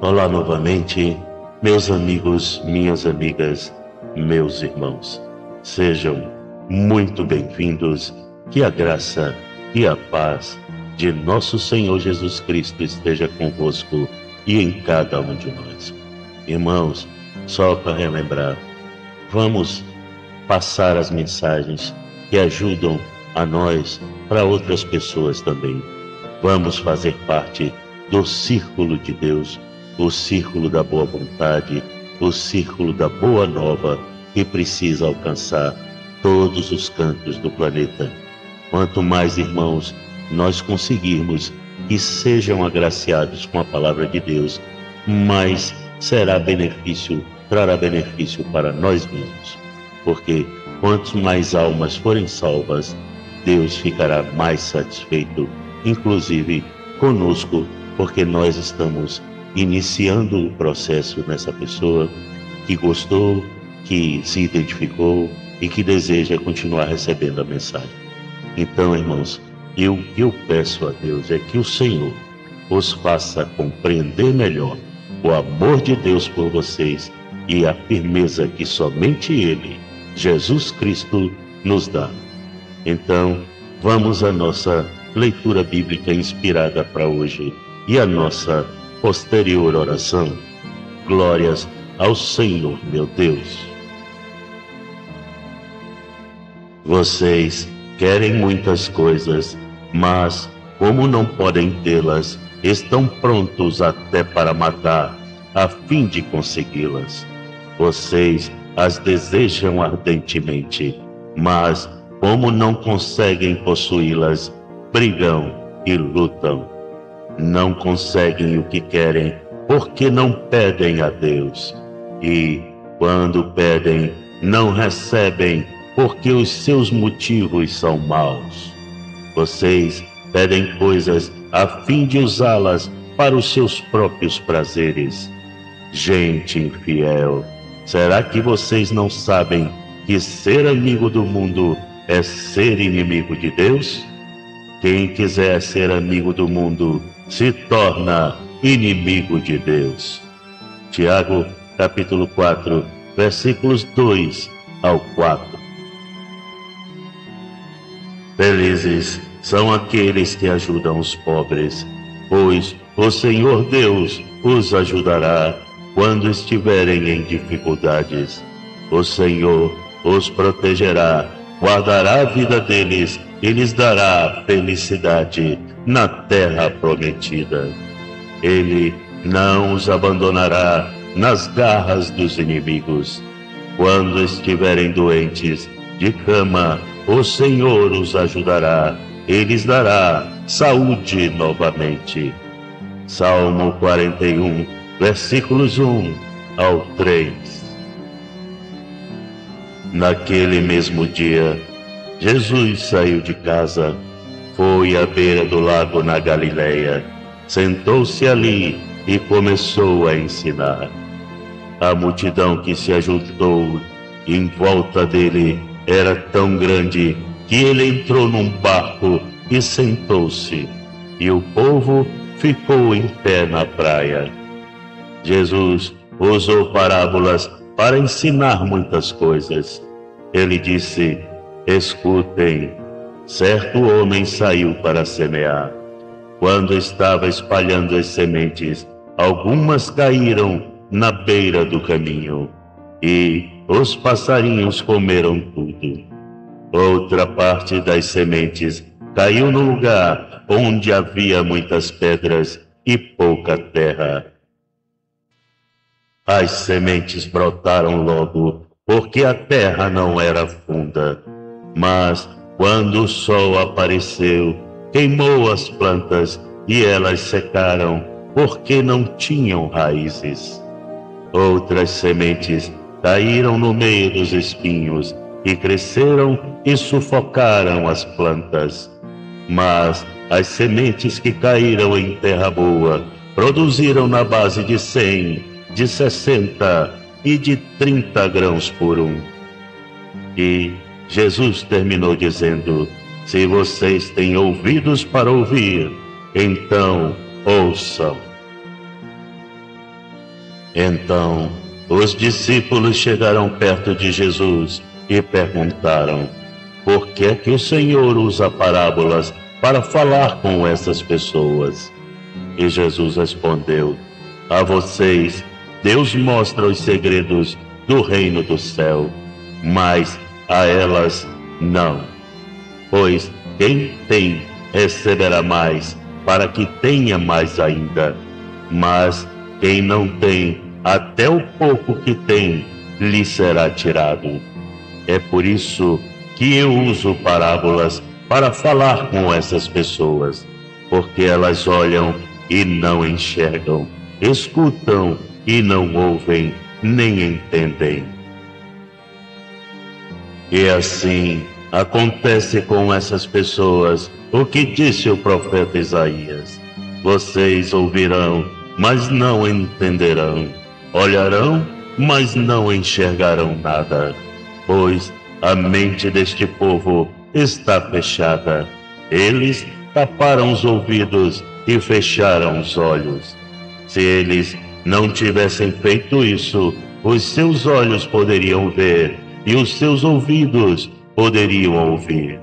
Olá novamente, meus amigos, minhas amigas, meus irmãos. Sejam muito bem-vindos. Que a graça e a paz de nosso Senhor Jesus Cristo esteja convosco e em cada um de nós. Irmãos, só para relembrar, vamos passar as mensagens que ajudam a nós para outras pessoas também. Vamos fazer parte do círculo de Deus, o círculo da boa vontade, o círculo da boa nova que precisa alcançar todos os cantos do planeta. Quanto mais irmãos nós conseguirmos que sejam agraciados com a palavra de Deus, mais trará benefício para nós mesmos. Porque quanto mais almas forem salvas, Deus ficará mais satisfeito, inclusive conosco, porque nós estamos iniciando o processo nessa pessoa que gostou, que se identificou e que deseja continuar recebendo a mensagem. Então, irmãos, eu peço a Deus é que o Senhor os faça compreender melhor o amor de Deus por vocês e a firmeza que somente Ele, Jesus Cristo, nos dá. Então, vamos à nossa leitura bíblica inspirada para hoje e a nossa posterior oração. Glórias ao Senhor, meu Deus. Vocês querem muitas coisas, mas, como não podem tê-las, estão prontos até para matar, a fim de consegui-las. Vocês as desejam ardentemente, mas, como não conseguem possuí-las, brigam e lutam. Não conseguem o que querem, porque não pedem a Deus. E, quando pedem, não recebem, porque os seus motivos são maus. Vocês pedem coisas a fim de usá-las para os seus próprios prazeres. Gente infiel, será que vocês não sabem que ser amigo do mundo é ser inimigo de Deus? Quem quiser ser amigo do mundo se torna inimigo de Deus. Tiago, capítulo 4, versículos 2 ao 4. Felizes são aqueles que ajudam os pobres, pois o Senhor Deus os ajudará quando estiverem em dificuldades. O Senhor os protegerá, guardará a vida deles e lhes dará felicidade na terra prometida. Ele não os abandonará nas garras dos inimigos. Quando estiverem doentes de cama, o Senhor os ajudará e lhes dará saúde novamente. Salmo 41, versículos 1 ao 3. Naquele mesmo dia, Jesus saiu de casa, foi à beira do lago na Galileia, sentou-se ali e começou a ensinar. A multidão que se ajuntou em volta dele era tão grande que ele entrou num barco e sentou-se, e o povo ficou em pé na praia. Jesus usou parábolas para ensinar muitas coisas. Ele disse: escutem, certo homem saiu para semear. Quando estava espalhando as sementes, algumas caíram na beira do caminho, e os passarinhos comeram tudo. Outra parte das sementes caiu no lugar onde havia muitas pedras e pouca terra. As sementes brotaram logo, porque a terra não era funda. Mas, quando o sol apareceu, queimou as plantas e elas secaram, porque não tinham raízes. Outras sementes caíram no meio dos espinhos e cresceram e sufocaram as plantas. Mas as sementes que caíram em terra boa produziram na base de 100, de 60 e de 30 grãos por um. E Jesus terminou dizendo: se vocês têm ouvidos para ouvir, então ouçam. Então, os discípulos chegaram perto de Jesus e perguntaram: por que é que o Senhor usa parábolas para falar com essas pessoas? E Jesus respondeu: a vocês, Deus mostra os segredos do reino do céu, mas a elas não. Pois quem tem, receberá mais, para que tenha mais ainda. Mas quem não tem, até o pouco que tem, lhe será tirado. É por isso que eu uso parábolas para falar com essas pessoas, porque elas olham e não enxergam, escutam e não ouvem, nem entendem. E assim acontece com essas pessoas o que disse o profeta Isaías: vocês ouvirão, mas não entenderão, olharão, mas não enxergarão nada, pois a mente deste povo está fechada. Eles taparam os ouvidos e fecharam os olhos. Se eles não tivessem feito isso, os seus olhos poderiam ver e os seus ouvidos poderiam ouvir.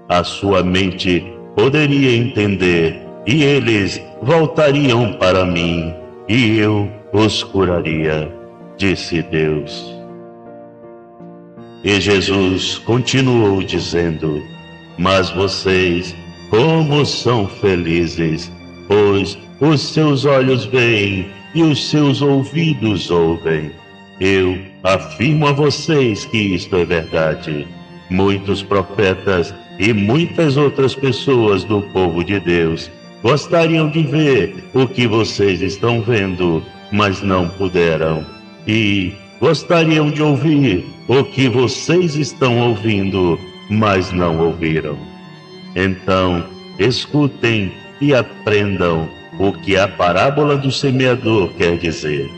A sua mente poderia entender e eles voltariam para mim e eu os curaria, disse Deus. E Jesus continuou dizendo: mas vocês, como são felizes, pois os seus olhos veem e os seus ouvidos ouvem. Eu afirmo a vocês que isto é verdade. Muitos profetas e muitas outras pessoas do povo de Deus gostariam de ver o que vocês estão vendo, mas não puderam. E gostariam de ouvir o que vocês estão ouvindo, mas não ouviram. Então, escutem e aprendam o que a parábola do semeador quer dizer.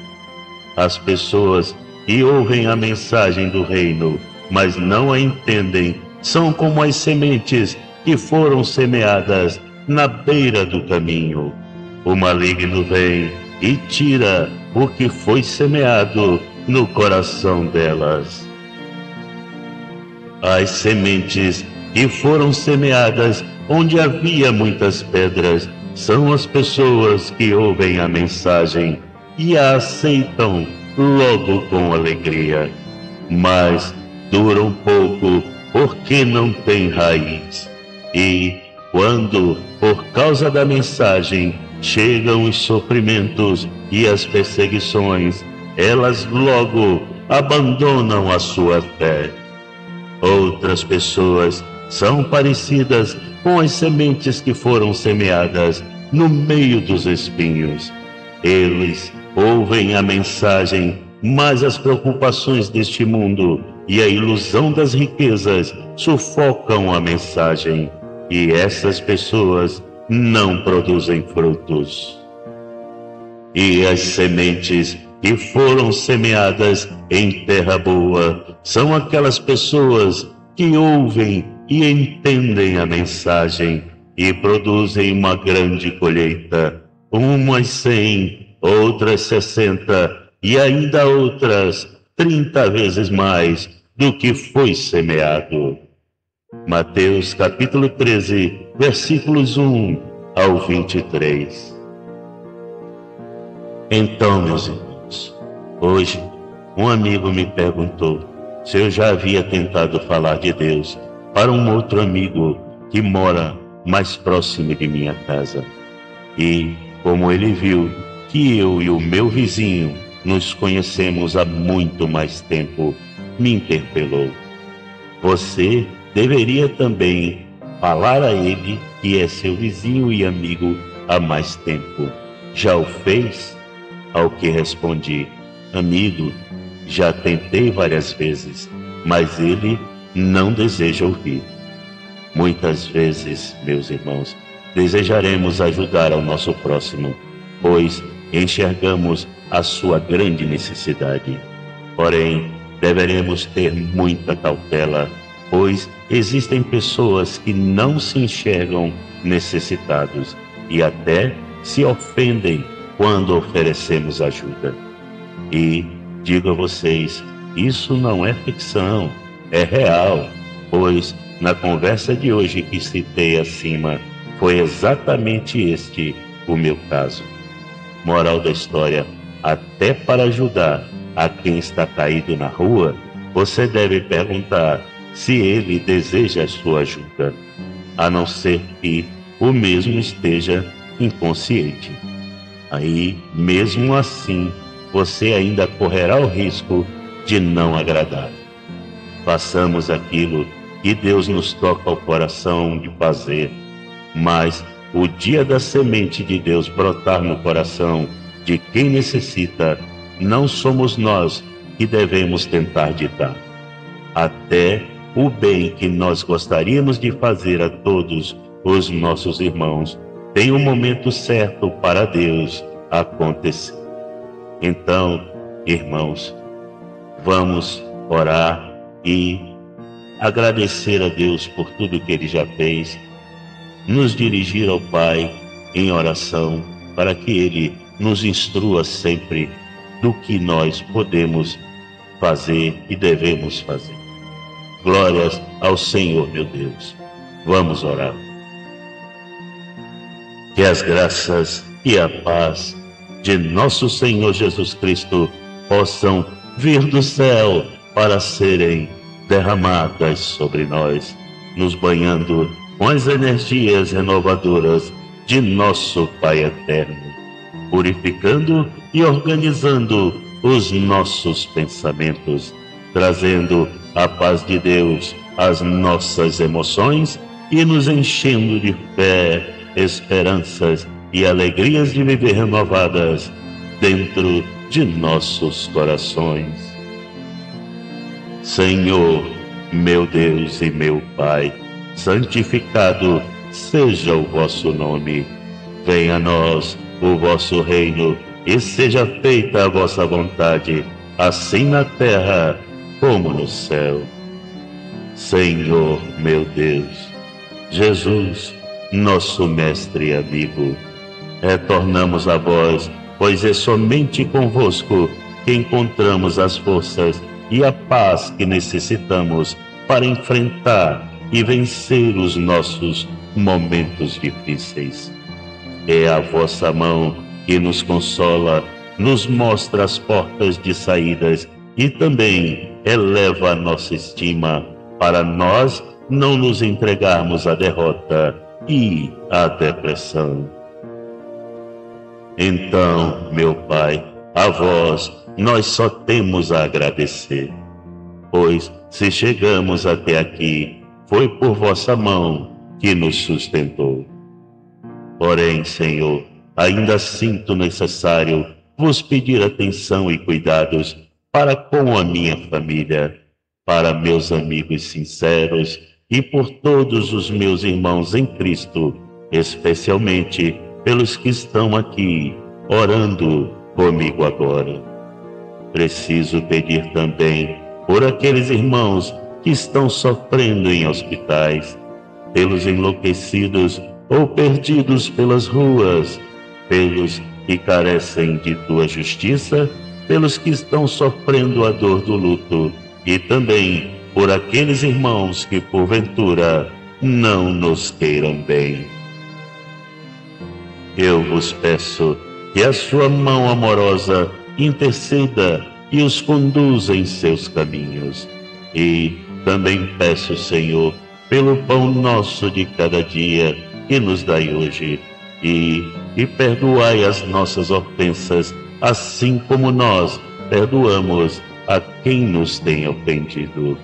As pessoas que ouvem a mensagem do reino, mas não a entendem, são como as sementes que foram semeadas na beira do caminho. O maligno vem e tira o que foi semeado no coração delas. As sementes que foram semeadas onde havia muitas pedras são as pessoas que ouvem a mensagem e a aceitam logo com alegria, mas duram pouco porque não têm raiz. E quando, por causa da mensagem, chegam os sofrimentos e as perseguições, elas logo abandonam a sua fé. Outras pessoas são parecidas com as sementes que foram semeadas no meio dos espinhos. Eles ouvem a mensagem, mas as preocupações deste mundo e a ilusão das riquezas sufocam a mensagem, e essas pessoas não produzem frutos. E as sementes que foram semeadas em terra boa são aquelas pessoas que ouvem e entendem a mensagem e produzem uma grande colheita, umas 100, outras 60 e ainda outras 30 vezes mais do que foi semeado. Mateus capítulo 13, versículos 1 ao 23. Então, meus irmãos, hoje um amigo me perguntou se eu já havia tentado falar de Deus para um outro amigo que mora mais próximo de minha casa. E, como ele viu que eu e o meu vizinho nos conhecemos há muito mais tempo, me interpelou: você deveria também falar a ele, que é seu vizinho e amigo há mais tempo. Já o fez? Ao que respondi: amigo, já tentei várias vezes, mas ele não deseja ouvir. Muitas vezes, meus irmãos, desejaremos ajudar ao nosso próximo, pois enxergamos a sua grande necessidade. Porém, deveremos ter muita cautela, pois existem pessoas que não se enxergam necessitados e até se ofendem quando oferecemos ajuda. E digo a vocês, isso não é ficção, é real, pois na conversa de hoje que citei acima, foi exatamente este o meu caso. Moral da história: até para ajudar a quem está caído na rua, você deve perguntar se ele deseja a sua ajuda, a não ser que o mesmo esteja inconsciente. Aí, mesmo assim, você ainda correrá o risco de não agradar. Façamos aquilo que Deus nos toca ao coração de fazer, mas o dia da semente de Deus brotar no coração de quem necessita, não somos nós que devemos tentar ditar. Até o bem que nós gostaríamos de fazer a todos os nossos irmãos tem um momento certo para Deus acontecer. Então, irmãos, vamos orar e agradecer a Deus por tudo que Ele já fez, nos dirigir ao Pai em oração para que Ele nos instrua sempre do que nós podemos fazer e devemos fazer. Glórias ao Senhor, meu Deus. Vamos orar. Que as graças e a paz de nosso Senhor Jesus Cristo possam vir do céu para serem derramadas sobre nós, nos banhando com as energias renovadoras de nosso Pai eterno, purificando e organizando os nossos pensamentos, trazendo a paz de Deus às nossas emoções e nos enchendo de fé, esperanças e alegrias de viver renovadas dentro de nossos corações. Senhor, meu Deus e meu Pai, santificado seja o vosso nome. Venha a nós o vosso reino e seja feita a vossa vontade, assim na terra como no céu. Senhor, meu Deus, Jesus, nosso mestre e amigo, retornamos a vós, pois é somente convosco que encontramos as forças e a paz que necessitamos para enfrentar e vencer os nossos momentos difíceis. É a vossa mão que nos consola, nos mostra as portas de saídas e também eleva a nossa estima para nós não nos entregarmos à derrota e à depressão. Então, meu Pai, a vós nós só temos a agradecer, pois se chegamos até aqui, foi por vossa mão que nos sustentou. Porém, Senhor, ainda sinto necessário vos pedir atenção e cuidados para com a minha família, para meus amigos sinceros e por todos os meus irmãos em Cristo, especialmente pelos que estão aqui orando comigo agora. Preciso pedir também por aqueles irmãos que estão sofrendo em hospitais, pelos enlouquecidos ou perdidos pelas ruas, pelos que carecem de tua justiça, pelos que estão sofrendo a dor do luto e também por aqueles irmãos que porventura não nos queiram bem. Eu vos peço que a sua mão amorosa interceda e os conduza em seus caminhos. E também peço, Senhor, pelo pão nosso de cada dia que nos dai hoje, e perdoai as nossas ofensas, assim como nós perdoamos a quem nos tem ofendido.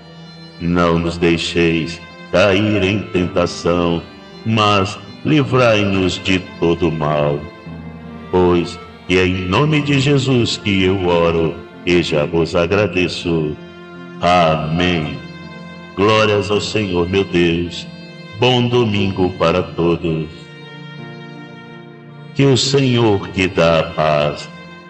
Não nos deixeis cair em tentação, mas livrai-nos de todo mal. Pois que é em nome de Jesus que eu oro e já vos agradeço. Amém. Glórias ao Senhor, meu Deus. Bom domingo para todos. Que o Senhor que dá a paz,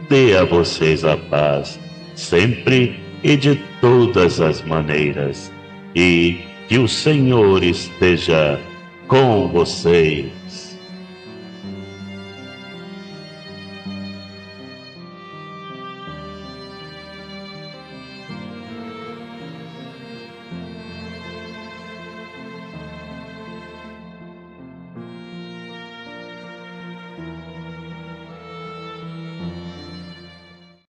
dê a vocês a paz, sempre e de todas as maneiras. E que o Senhor esteja com vocês.